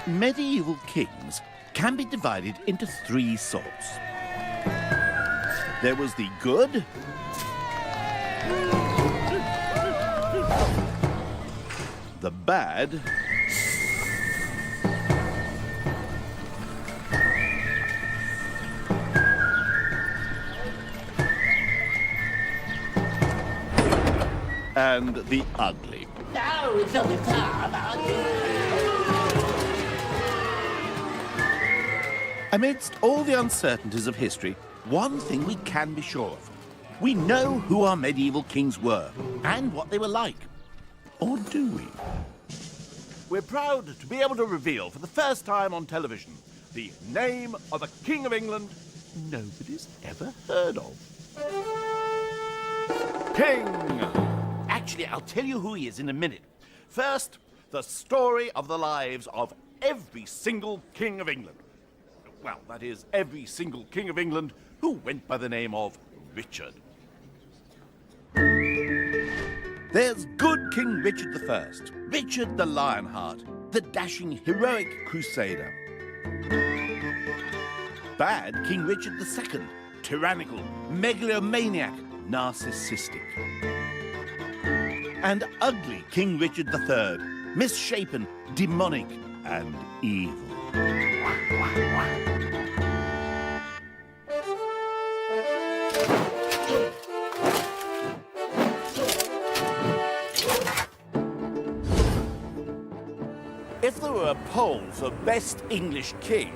medieval kings can be divided into three sorts. There was the good, the bad, and the ugly. No, it's not the time. Amidst all the uncertainties of history, one thing we can be sure of. We know who our medieval kings were and what they were like. Or do we? We're proud to be able to reveal for the first time on television the name of a king of England nobody's ever heard of. King! Actually, I'll tell you who he is in a minute. First, the story of the lives of every single king of England. Well, that is, every single king of England who went by the name of Richard. There's good King Richard I, Richard the Lionheart, the dashing, heroic crusader. Bad King Richard II, tyrannical, megalomaniac, narcissistic. And ugly King Richard III, misshapen, demonic, and evil. If there were a poll for best English king,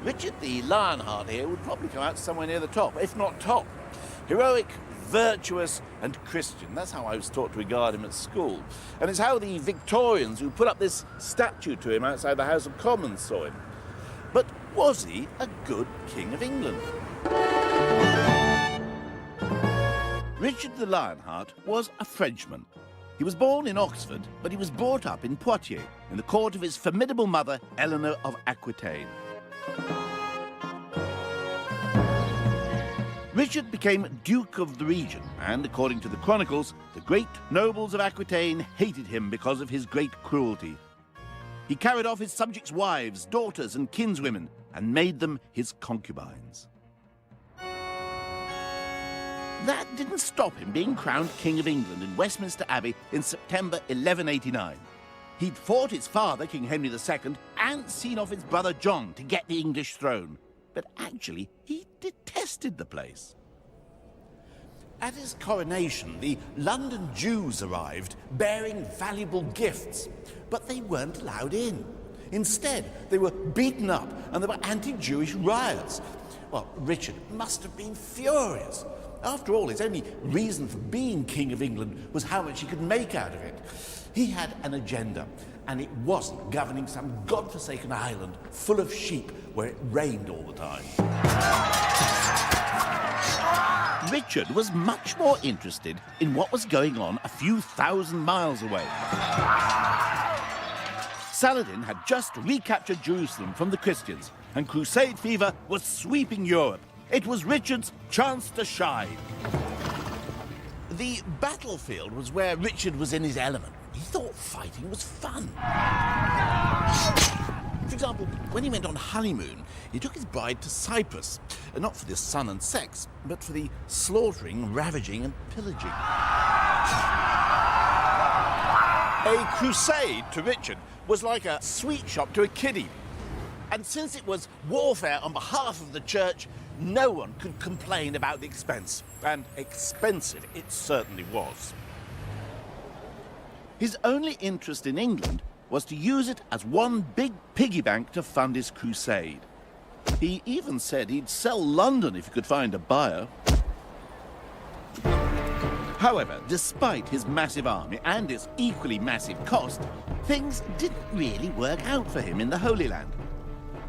Richard the Lionheart here would probably come out somewhere near the top, if not top. Heroic, virtuous, and Christian. That's how I was taught to regard him at school. And it's how the Victorians who put up this statue to him outside the House of Commons saw him. But was he a good king of England? Richard the Lionheart was a Frenchman. He was born in Oxford, but he was brought up in Poitiers, in the court of his formidable mother, Eleanor of Aquitaine. Richard became Duke of the region, and according to the chronicles, the great nobles of Aquitaine hated him because of his great cruelty. He carried off his subjects' wives, daughters, and kinswomen, and made them his concubines. That didn't stop him being crowned King of England in Westminster Abbey in September 1189. He'd fought his father, King Henry II, and seen off his brother John to get the English throne. But actually, he detested the place. At his coronation, the London Jews arrived bearing valuable gifts, but they weren't allowed in. Instead, they were beaten up and there were anti-Jewish riots. Well, Richard must have been furious. After all, his only reason for being King of England was how much he could make out of it. He had an agenda, and it wasn't governing some godforsaken island full of sheep where it rained all the time. Richard was much more interested in what was going on a few thousand miles away. Saladin had just recaptured Jerusalem from the Christians, and crusade fever was sweeping Europe. It was Richard's chance to shine. The battlefield was where Richard was in his element. He thought fighting was fun. For example, when he went on honeymoon, he took his bride to Cyprus, not for the sun and sex, but for the slaughtering, ravaging, and pillaging. A crusade to Richard was like a sweet shop to a kiddie. And since it was warfare on behalf of the church, no one could complain about the expense. And expensive it certainly was. His only interest in England was to use it as one big piggy bank to fund his crusade. He even said he'd sell London if he could find a buyer. However, despite his massive army and its equally massive cost, things didn't really work out for him in the Holy Land.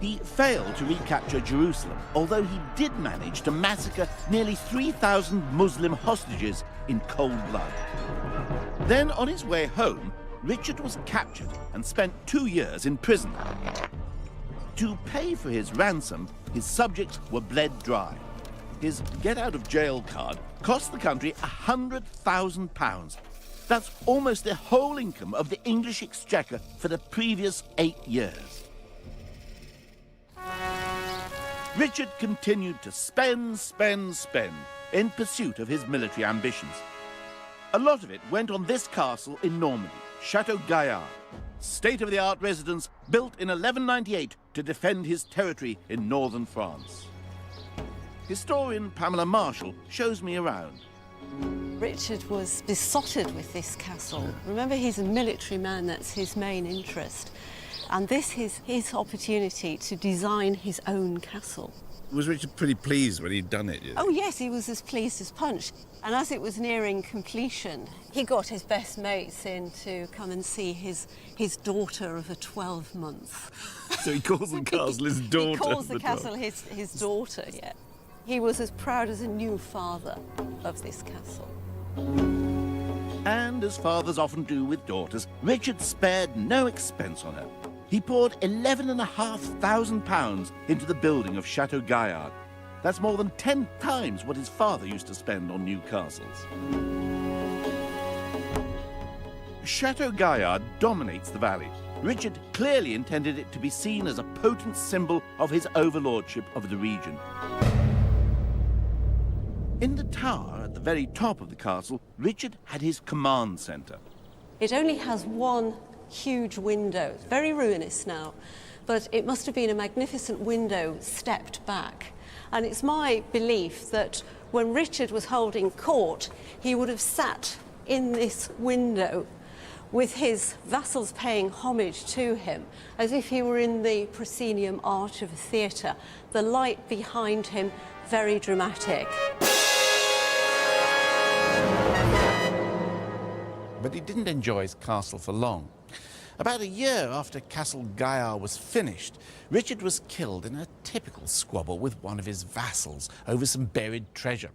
He failed to recapture Jerusalem, although he did manage to massacre nearly 3,000 Muslim hostages in cold blood. Then, on his way home, Richard was captured and spent 2 years in prison. To pay for his ransom, his subjects were bled dry. His get-out-of-jail card cost the country £100,000. That's almost the whole income of the English exchequer for the previous 8 years. Richard continued to spend in pursuit of his military ambitions. A lot of it went on this castle in Normandy, Chateau Gaillard, state-of-the-art residence built in 1198 to defend his territory in northern France. Historian Pamela Marshall shows me around. Richard was besotted with this castle. Remember, he's a military man, that's his main interest. And this is his opportunity to design his own castle. Was Richard pretty pleased when he'd done it? Oh yes, he was as pleased as punch. And as it was nearing completion, he got his best mates in to come and see his daughter of a 12-month. So he calls the castle his daughter? He calls the castle his daughter, yeah. He was as proud as a new father of this castle. And as fathers often do with daughters, Richard spared no expense on her. He poured £11,500 into the building of Chateau Gaillard. That's more than 10 times what his father used to spend on new castles. Chateau Gaillard dominates the valley. Richard clearly intended it to be seen as a potent symbol of his overlordship of the region. In the tower at the very top of the castle, Richard had his command centre. It only has one huge window. It's very ruinous now, but it must have been a magnificent window stepped back. And it's my belief that when Richard was holding court, he would have sat in this window with his vassals paying homage to him, as if he were in the proscenium arch of a theatre. The light behind him, very dramatic. But he didn't enjoy his castle for long. About a year after Castle Gaillard was finished, Richard was killed in a typical squabble with one of his vassals over some buried treasure.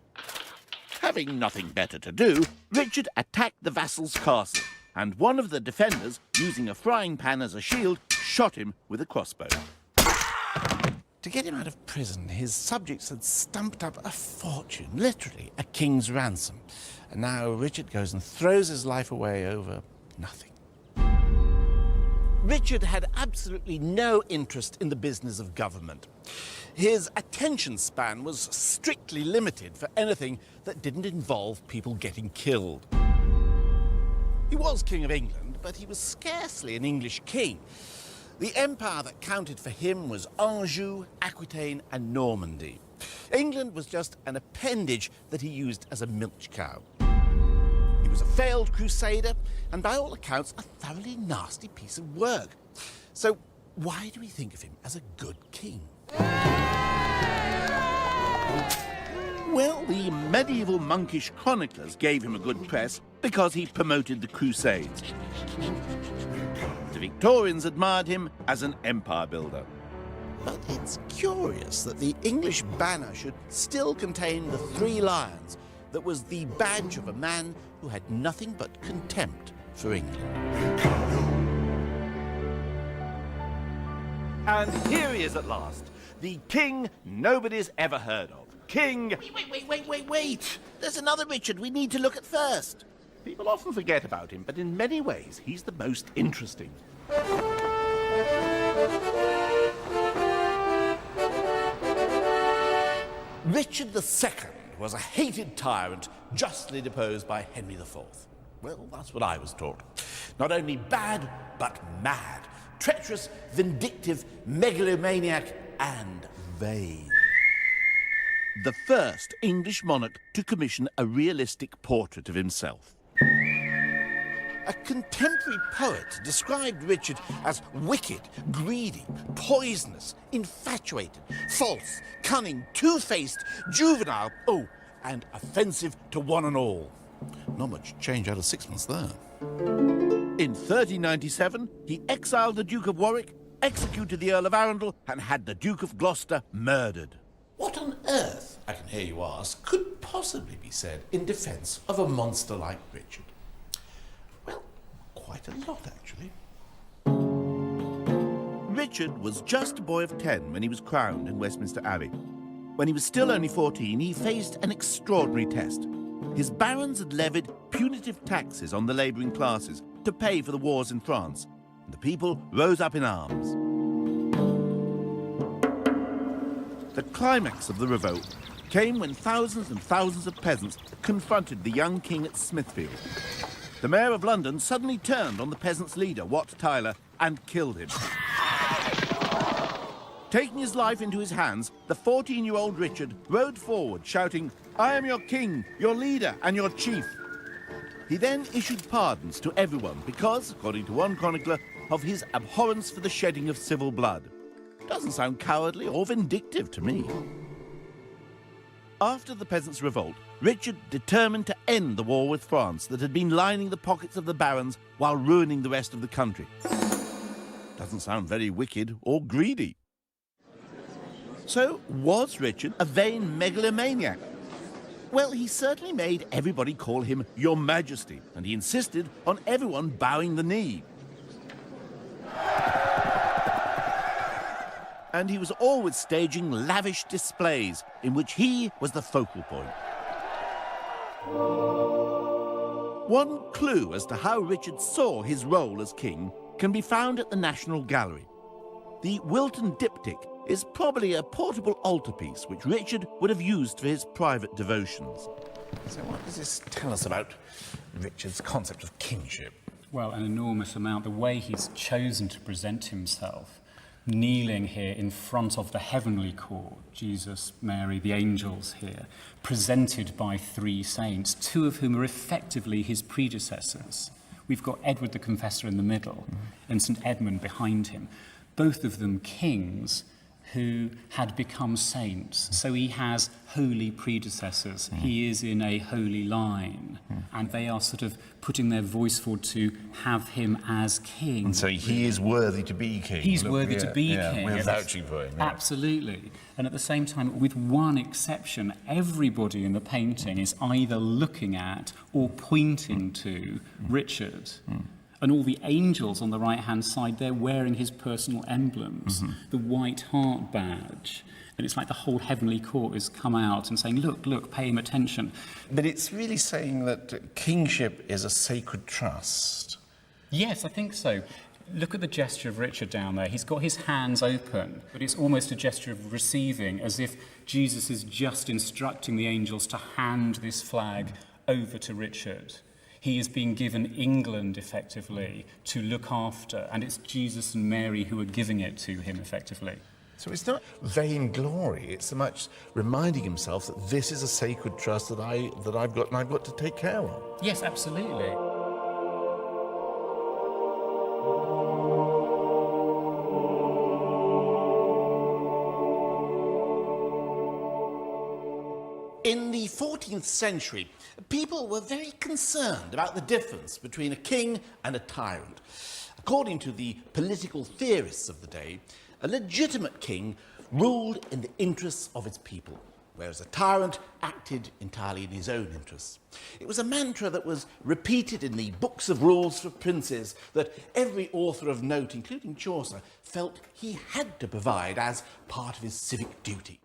Having nothing better to do, Richard attacked the vassal's castle, and one of the defenders, using a frying pan as a shield, shot him with a crossbow. To get him out of prison, his subjects had stumped up a fortune, literally a king's ransom. And now Richard goes and throws his life away over nothing. Richard had absolutely no interest in the business of government. His attention span was strictly limited for anything that didn't involve people getting killed. He was King of England, but he was scarcely an English king. The empire that counted for him was Anjou, Aquitaine, and Normandy. England was just an appendage that he used as a milch cow. He was a failed crusader, and by all accounts, a thoroughly nasty piece of work. So why do we think of him as a good king? Well, the medieval monkish chroniclers gave him a good press because he promoted the Crusades. The Victorians admired him as an empire builder. But it's curious that the English banner should still contain the 3 lions that was the badge of a man who had nothing but contempt for England. And here he is at last, the king nobody's ever heard of. King... Wait! There's another Richard we need to look at first. People often forget about him, but in many ways, he's the most interesting. Richard II was a hated tyrant justly deposed by Henry IV. Well, that's what I was taught. Not only bad, but mad. Treacherous, vindictive, megalomaniac, and vain. The first English monarch to commission a realistic portrait of himself. A contemporary poet described Richard as wicked, greedy, poisonous, infatuated, false, cunning, two-faced, juvenile, and offensive to one and all. Not much change out of 6 months there. In 1397, he exiled the Duke of Warwick, executed the Earl of Arundel, and had the Duke of Gloucester murdered. What on earth, I can hear you ask, could possibly be said in defence of a monster like Richard? Well, quite a lot, actually. Richard was just a boy of 10 when he was crowned in Westminster Abbey. When he was still only 14, he faced an extraordinary test. His barons had levied punitive taxes on the labouring classes to pay for the wars in France, and the people rose up in arms. The climax of the revolt came when thousands and thousands of peasants confronted the young king at Smithfield. The mayor of London suddenly turned on the peasants' leader, Wat Tyler, and killed him. Taking his life into his hands, the 14-year-old Richard rode forward, shouting, "I am your king, your leader, and your chief." He then issued pardons to everyone because, according to one chronicler, of his abhorrence for the shedding of civil blood. Doesn't sound cowardly or vindictive to me. After the peasants' revolt, Richard determined to end the war with France that had been lining the pockets of the barons while ruining the rest of the country. Doesn't sound very wicked or greedy. So, was Richard a vain megalomaniac? Well, he certainly made everybody call him Your Majesty, and he insisted on everyone bowing the knee. And he was always staging lavish displays in which he was the focal point. One clue as to how Richard saw his role as king can be found at the National Gallery. The Wilton diptych is probably a portable altarpiece which Richard would have used for his private devotions. So what does this tell us about Richard's concept of kingship? Well, an enormous amount. The way he's chosen to present himself, kneeling here in front of the heavenly court, Jesus, Mary, the angels here, presented by three saints, two of whom are effectively his predecessors. We've got Edward the Confessor in the middle and St. Edmund behind him, both of them kings who had become saints. So he has holy predecessors. He is in a holy line. And they are sort of putting their voice forward to have him as king. And so he is worthy to be king. He's worthy to be king. We're vouching for him. Yeah. Absolutely. And at the same time, with one exception, everybody in the painting is either looking at or pointing to Richard. And all the angels on the right-hand side, they're wearing his personal emblems, the white heart badge. And it's like the whole heavenly court has come out and saying, look, look, pay him attention. But it's really saying that kingship is a sacred trust. Yes, I think so. Look at the gesture of Richard down there. He's got his hands open, but it's almost a gesture of receiving, as if Jesus is just instructing the angels to hand this flag over to Richard. He is being given England, effectively, to look after, and it's Jesus and Mary who are giving it to him, effectively. So it's not vainglory, it's so much reminding himself that this is a sacred trust that I've got and I've got to take care of. Yes, absolutely. In the 14th century, people were very concerned about the difference between a king and a tyrant. According to the political theorists of the day, a legitimate king ruled in the interests of his people, whereas a tyrant acted entirely in his own interests. It was a mantra that was repeated in the books of rules for princes that every author of note, including Chaucer, felt he had to provide as part of his civic duty.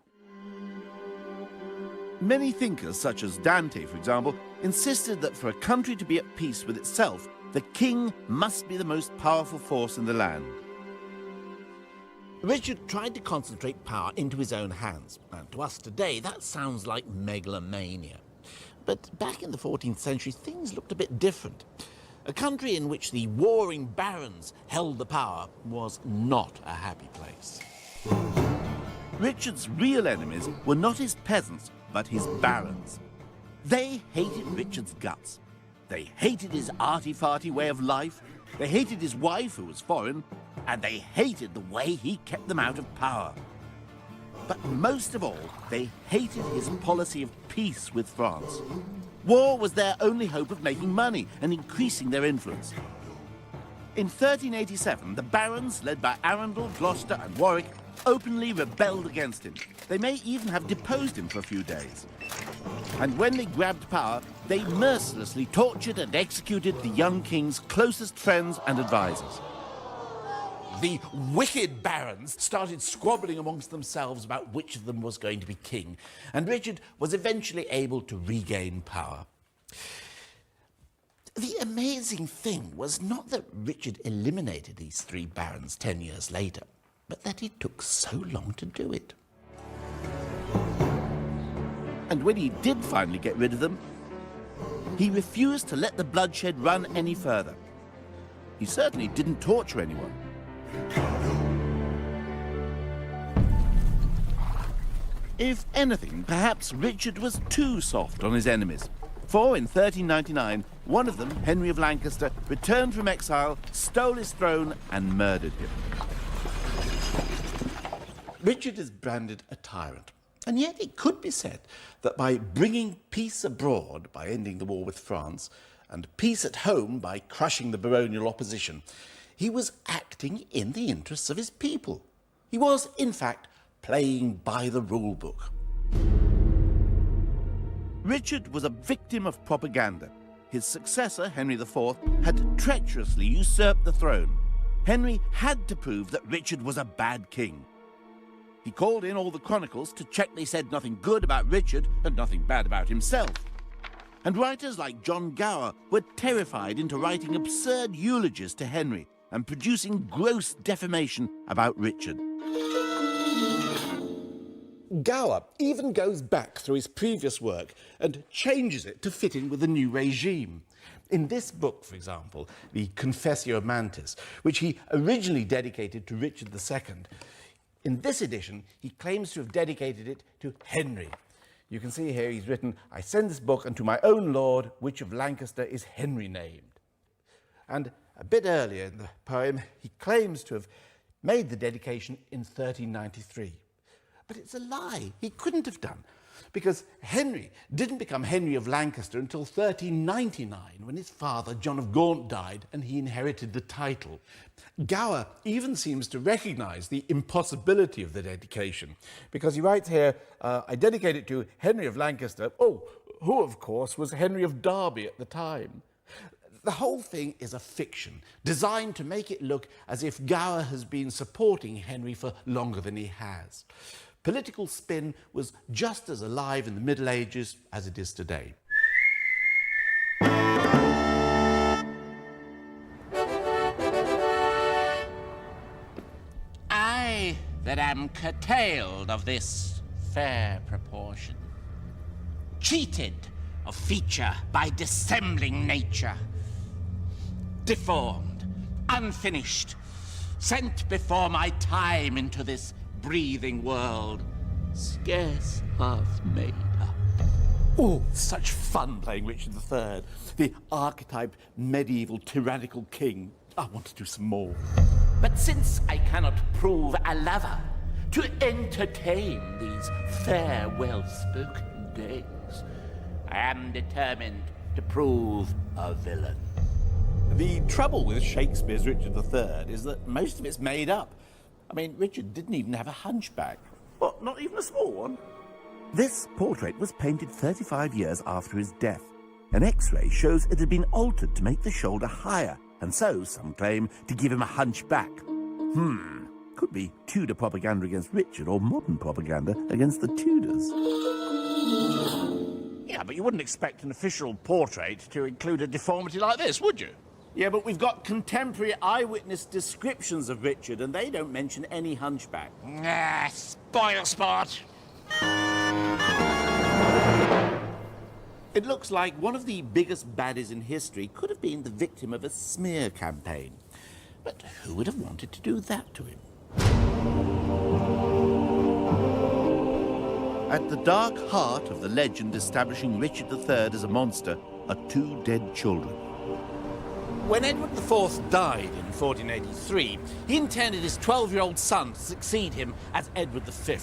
Many thinkers, such as Dante, for example, insisted that for a country to be at peace with itself, the king must be the most powerful force in the land. Richard tried to concentrate power into his own hands, and to us today that sounds like megalomania. But back in the 14th century, things looked a bit different. A country in which the warring barons held the power was not a happy place. Richard's real enemies were not his peasants, but his barons. They hated Richard's guts. They hated his arty-farty way of life, they hated his wife, who was foreign, and they hated the way he kept them out of power. But most of all, they hated his policy of peace with France. War was their only hope of making money and increasing their influence. In 1387, the barons, led by Arundel, Gloucester and Warwick, openly rebelled against him. They may even have deposed him for a few days. And when they grabbed power, they mercilessly tortured and executed the young king's closest friends and advisors. The wicked barons started squabbling amongst themselves about which of them was going to be king, and Richard was eventually able to regain power. The amazing thing was not that Richard eliminated these three barons 10 years later, but that it took so long to do it. And when he did finally get rid of them, he refused to let the bloodshed run any further. He certainly didn't torture anyone. If anything, perhaps Richard was too soft on his enemies. For in 1399, one of them, Henry of Lancaster, returned from exile, stole his throne, and murdered him. Richard is branded a tyrant. And yet it could be said that by bringing peace abroad, by ending the war with France, and peace at home by crushing the baronial opposition, he was acting in the interests of his people. He was, in fact, playing by the rule book. Richard was a victim of propaganda. His successor, Henry IV, had treacherously usurped the throne. Henry had to prove that Richard was a bad king. He called in all the chronicles to check they said nothing good about Richard and nothing bad about himself. And writers like John Gower were terrified into writing absurd eulogies to Henry and producing gross defamation about Richard. Gower even goes back through his previous work and changes it to fit in with the new regime. In this book, for example, the Confessio Amantis, which he originally dedicated to Richard II, in this edition, he claims to have dedicated it to Henry. You can see here he's written, "I send this book unto my own lord, which of Lancaster is Henry named." And a bit earlier in the poem, he claims to have made the dedication in 1393. But it's a lie. He couldn't have done, because Henry didn't become Henry of Lancaster until 1399, when his father, John of Gaunt, died and he inherited the title. Gower even seems to recognise the impossibility of the dedication, because he writes here, "I dedicate it to Henry of Lancaster, who of course was Henry of Derby at the time." The whole thing is a fiction, designed to make it look as if Gower has been supporting Henry for longer than he has. Political spin was just as alive in the Middle Ages as it is today. I that am curtailed of this fair proportion, cheated of feature by dissembling nature, deformed, unfinished, sent before my time into this breathing world, scarce half made up. Oh, such fun playing Richard III, the archetype medieval tyrannical king. I want to do some more. But since I cannot prove a lover to entertain these fair, well-spoken days, I am determined to prove a villain. The trouble with Shakespeare's Richard III is that most of it's made up. I mean, Richard didn't even have a hunchback. What, not even a small one? This portrait was painted 35 years after his death. An X-ray shows it had been altered to make the shoulder higher, and so, some claim, to give him a hunchback. Could be Tudor propaganda against Richard or modern propaganda against the Tudors. Yeah, but you wouldn't expect an official portrait to include a deformity like this, would you? Yeah, but we've got contemporary eyewitness descriptions of Richard, and they don't mention any hunchback. Spoil sport. It looks like one of the biggest baddies in history could have been the victim of a smear campaign. But who would have wanted to do that to him? At the dark heart of the legend establishing Richard III as a monster are two dead children. When Edward IV died in 1483, he intended his 12-year-old son to succeed him as Edward V.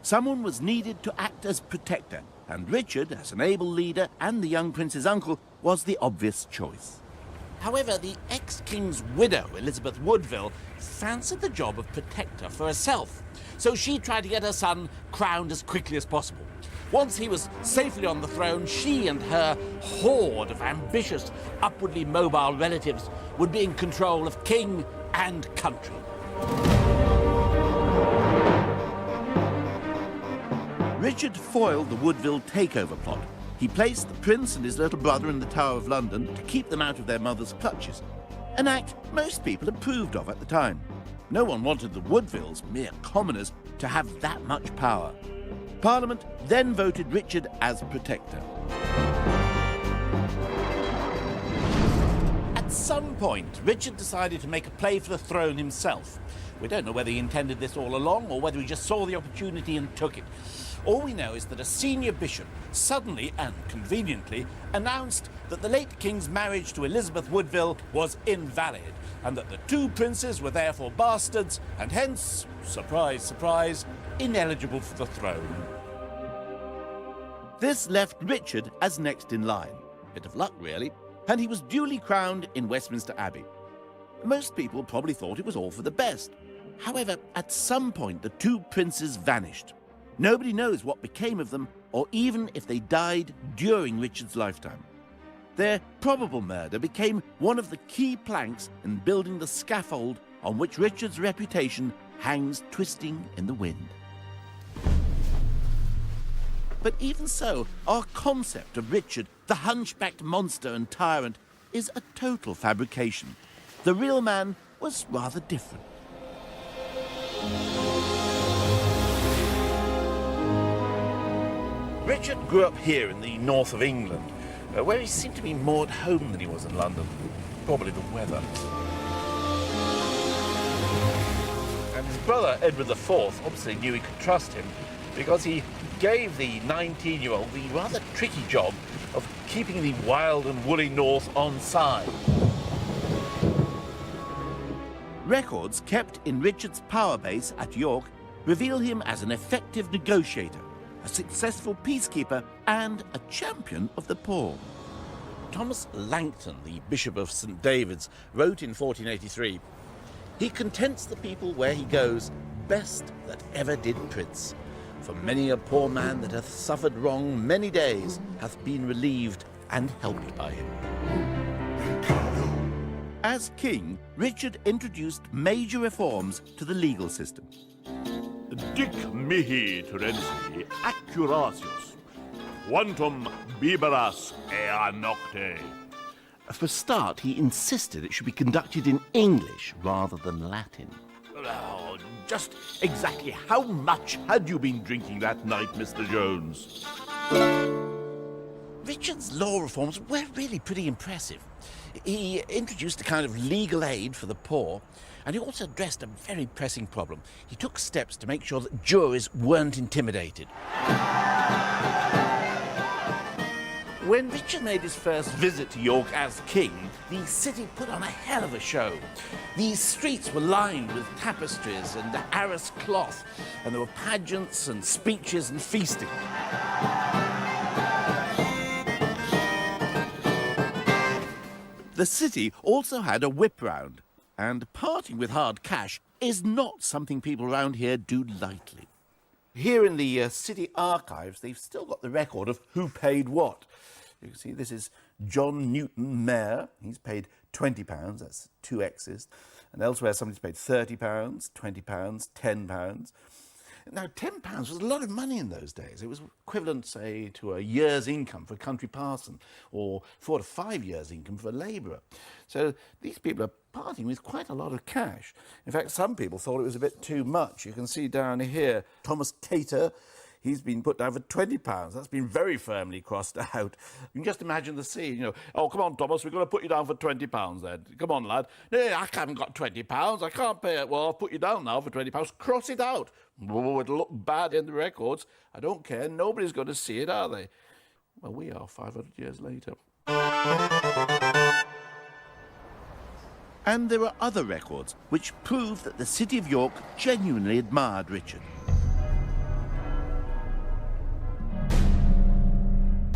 Someone was needed to act as protector, and Richard, as an able leader and the young prince's uncle, was the obvious choice. However, the ex-king's widow, Elizabeth Woodville, fancied the job of protector for herself, so she tried to get her son crowned as quickly as possible. Once he was safely on the throne, she and her horde of ambitious, upwardly mobile relatives would be in control of king and country. Richard foiled the Woodville takeover plot. He placed the prince and his little brother in the Tower of London to keep them out of their mother's clutches, an act most people approved of at the time. No one wanted the Woodvilles, mere commoners, to have that much power. Parliament then voted Richard as protector. At some point, Richard decided to make a play for the throne himself. We don't know whether he intended this all along or whether he just saw the opportunity and took it. All we know is that a senior bishop suddenly and conveniently announced that the late king's marriage to Elizabeth Woodville was invalid and that the two princes were therefore bastards and hence, surprise, surprise, ineligible for the throne. This left Richard as next in line. Bit of luck, really, and he was duly crowned in Westminster Abbey. Most people probably thought it was all for the best. However, at some point the two princes vanished. Nobody knows what became of them, or even if they died during Richard's lifetime. Their probable murder became one of the key planks in building the scaffold on which Richard's reputation hangs twisting in the wind. But even so, our concept of Richard, the hunchbacked monster and tyrant, is a total fabrication. The real man was rather different. Richard grew up here in the north of England, where he seemed to be more at home than he was in London. Probably the weather. And his brother, Edward IV, obviously knew he could trust him because he gave the 19-year-old the rather tricky job of keeping the wild and woolly north on side. Records kept in Richard's power base at York reveal him as an effective negotiator, a successful peacekeeper, and a champion of the poor. Thomas Langton, the Bishop of St. David's, wrote in 1483, "He contents the people where he goes, best that ever did prince. For many a poor man that hath suffered wrong many days hath been relieved and helped by him." As king, Richard introduced major reforms to the legal system. Dic mihi terensi accuratius, quantum biberas ea nocte. For a start, he insisted it should be conducted in English rather than Latin. Oh, just exactly how much had you been drinking that night, Mr. Jones? Richard's law reforms were really pretty impressive. He introduced a kind of legal aid for the poor, and he also addressed a very pressing problem. He took steps to make sure that juries weren't intimidated. When Richard made his first visit to York as king, the city put on a hell of a show. The streets were lined with tapestries and arras cloth, and there were pageants and speeches and feasting. The city also had a whip round, and parting with hard cash is not something people around here do lightly. Here in the city archives, they've still got the record of who paid what. You can see this is John Newton, Mayor. He's paid £20, that's 2 X's. And elsewhere somebody's paid £30, £20, £10. Now, £10 was a lot of money in those days. It was equivalent, say, to a year's income for a country parson, or 4 to 5 years' income for a labourer. So these people are parting with quite a lot of cash. In fact, some people thought it was a bit too much. You can see down here, Thomas Cater, he's been put down for £20. That's been very firmly crossed out. You can just imagine the scene, you know. Oh, come on, Thomas, we're going to put you down for £20 then. Come on, lad. No, I haven't got £20. I can't pay it. Well, I'll put you down now for £20. Cross it out. Oh, it'll look bad in the records. I don't care. Nobody's going to see it, are they? Well, we are 500 years later. And there are other records which prove that the city of York genuinely admired Richard.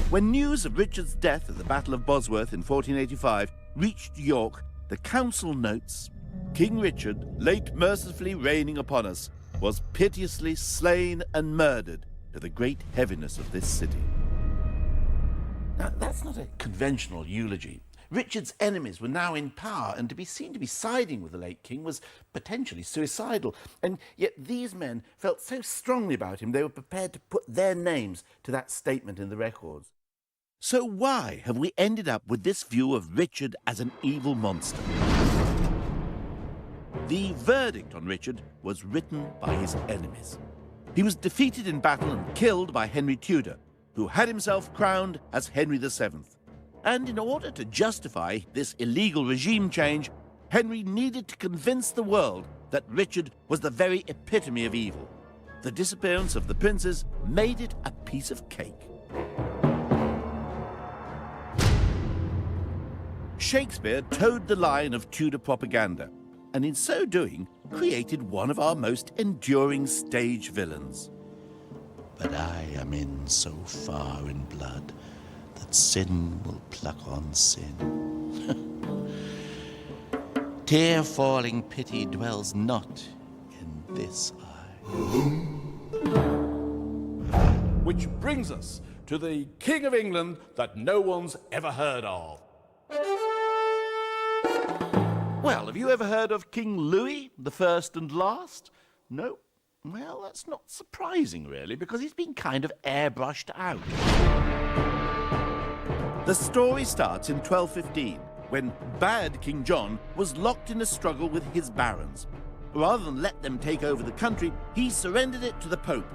When news of Richard's death at the Battle of Bosworth in 1485 reached York, the council notes, "King Richard, late mercifully reigning upon us, was piteously slain and murdered, to the great heaviness of this city." Now, that's not a conventional eulogy. Richard's enemies were now in power, and to be seen to be siding with the late king was potentially suicidal. And yet these men felt so strongly about him they were prepared to put their names to that statement in the records. So why have we ended up with this view of Richard as an evil monster? The verdict on Richard was written by his enemies. He was defeated in battle and killed by Henry Tudor, who had himself crowned as Henry VII. And in order to justify this illegal regime change, Henry needed to convince the world that Richard was the very epitome of evil. The disappearance of the princes made it a piece of cake. Shakespeare towed the line of Tudor propaganda, and in so doing, created one of our most enduring stage villains. But I am in so far in blood that sin will pluck on sin. Tear-falling pity dwells not in this eye. Which brings us to the King of England that no one's ever heard of. Well, have you ever heard of King Louis, the first and last? No? Well, that's not surprising, really, because he's been kind of airbrushed out. The story starts in 1215, when bad King John was locked in a struggle with his barons. Rather than let them take over the country, he surrendered it to the Pope.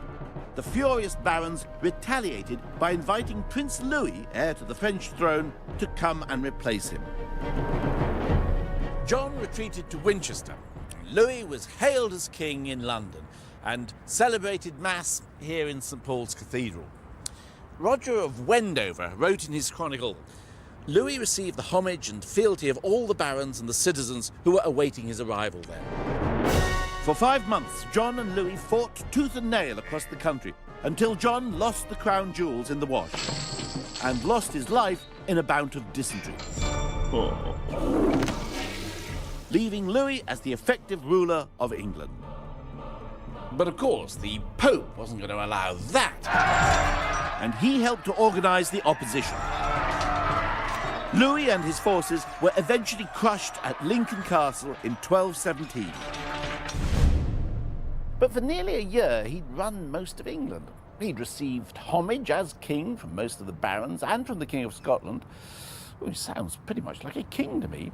The furious barons retaliated by inviting Prince Louis, heir to the French throne, to come and replace him. John retreated to Winchester. Louis was hailed as king in London and celebrated Mass here in St. Paul's Cathedral. Roger of Wendover wrote in his chronicle, Louis received the homage and fealty of all the barons and the citizens who were awaiting his arrival there. For 5 months, John and Louis fought tooth and nail across the country until John lost the crown jewels in the wash and lost his life in a bout of dysentery. Leaving Louis as the effective ruler of England. But of course, the Pope wasn't going to allow that. And he helped to organize the opposition. Louis and his forces were eventually crushed at Lincoln Castle in 1217. But for nearly a year, he'd run most of England. He'd received homage as king from most of the barons and from the King of Scotland, which sounds pretty much like a king to me.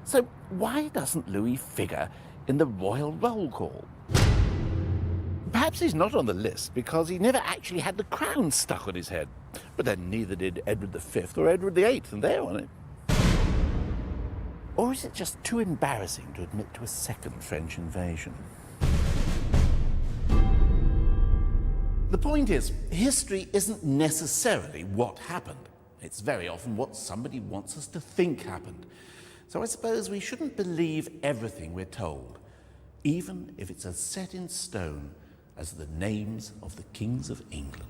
So why doesn't Louis figure in the royal roll call? Perhaps he's not on the list because he never actually had the crown stuck on his head. But then neither did Edward V or Edward VIII, and they're on it. Or is it just too embarrassing to admit to a second French invasion? The point is, history isn't necessarily what happened. It's very often what somebody wants us to think happened. So I suppose we shouldn't believe everything we're told, even if it's as set in stone as the names of the kings of England.